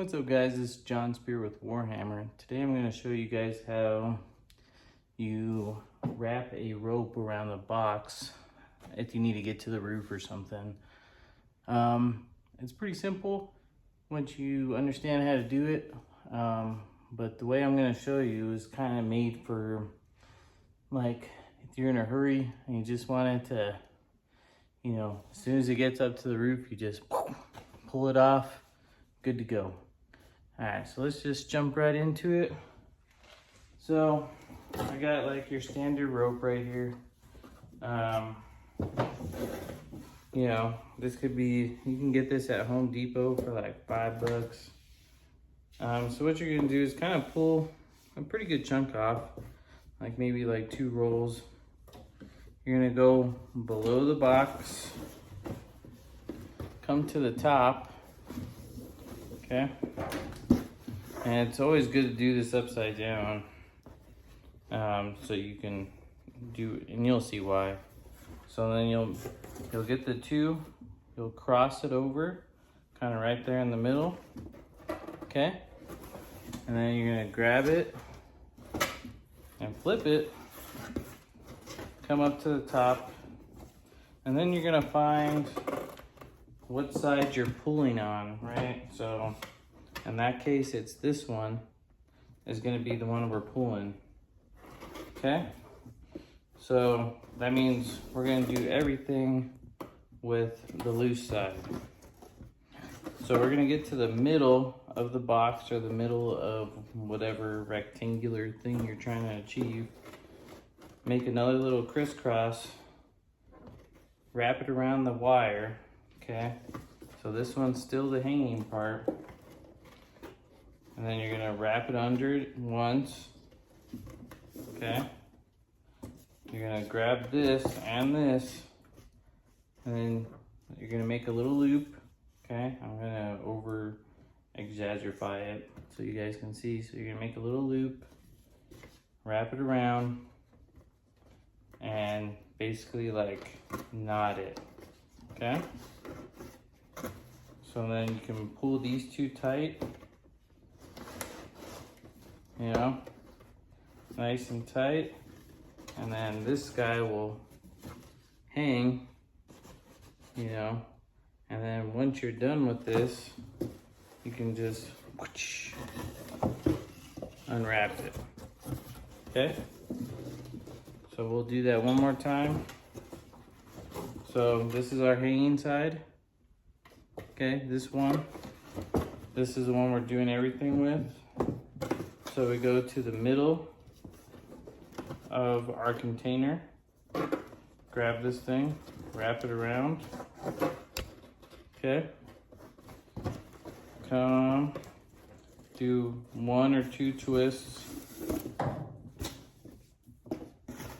What's up guys, this is John Spear with Warhammer. Today I'm going to show you guys how you wrap a rope around the box if you need to get to the roof or something. It's pretty simple once you understand how to do it, but the way I'm going to show you is kind of made for like if you're in a hurry and you just want it to, you know, as soon as it gets up to the roof you just pull it off, good to go. Alright, so let's just jump right into it. So I got like your standard rope right here. You know, this could be, you can get this at Home Depot for like $5. So what you're gonna do is kind of pull a pretty good chunk off, like maybe like 2 rolls. You're gonna go below the box, come to the top, okay? And it's always good to do this upside down, so you can do, and you'll see why. So then you'll get the 2, you'll cross it over, kind of right there in the middle, okay? And then you're gonna grab it and flip it, come up to the top, and then you're gonna find what side you're pulling on, right? So in that case, it's this one is gonna be the one we're pulling, okay? So that means we're gonna do everything with the loose side. So we're gonna get to the middle of the box or the middle of whatever rectangular thing you're trying to achieve. Make another little crisscross, wrap it around the wire, okay? So this one's still the hanging part. And then you're gonna wrap it under it once, okay? You're gonna grab this and this, and then you're gonna make a little loop, okay? I'm gonna over exaggerify it so you guys can see. So you're gonna make a little loop, wrap it around, and basically like knot it, okay? So then you can pull these 2 tight, you know, nice and tight, and then this guy will hang, you know, and then once you're done with this, you can just whoosh, unwrap it, okay? So we'll do that one more time. So this is our hanging side, okay? This is the one we're doing everything with. So we go to the middle of our container, grab this thing, wrap it around, okay? Come, do 1 or 2 twists.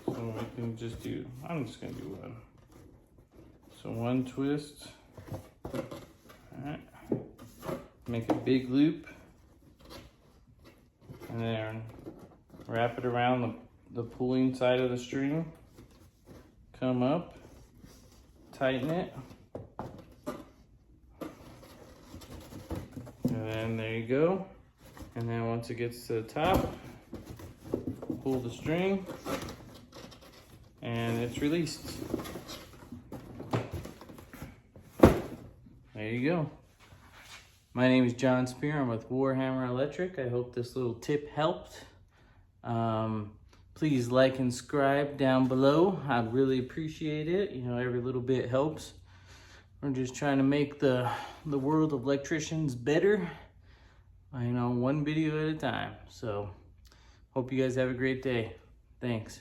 So we can just do, I'm just gonna do 1. So 1 twist, all right. Make a big loop. And then wrap it around the pulling side of the string. Come up, tighten it. And then there you go. And then once it gets to the top, pull the string and it's released. There you go. My name is John Spear. I'm with Warhammer Electric. I hope this little tip helped. Please like and subscribe down below. I'd really appreciate it. You know, every little bit helps. We're just trying to make the world of electricians better, you know, one video at a time. So, hope you guys have a great day. Thanks.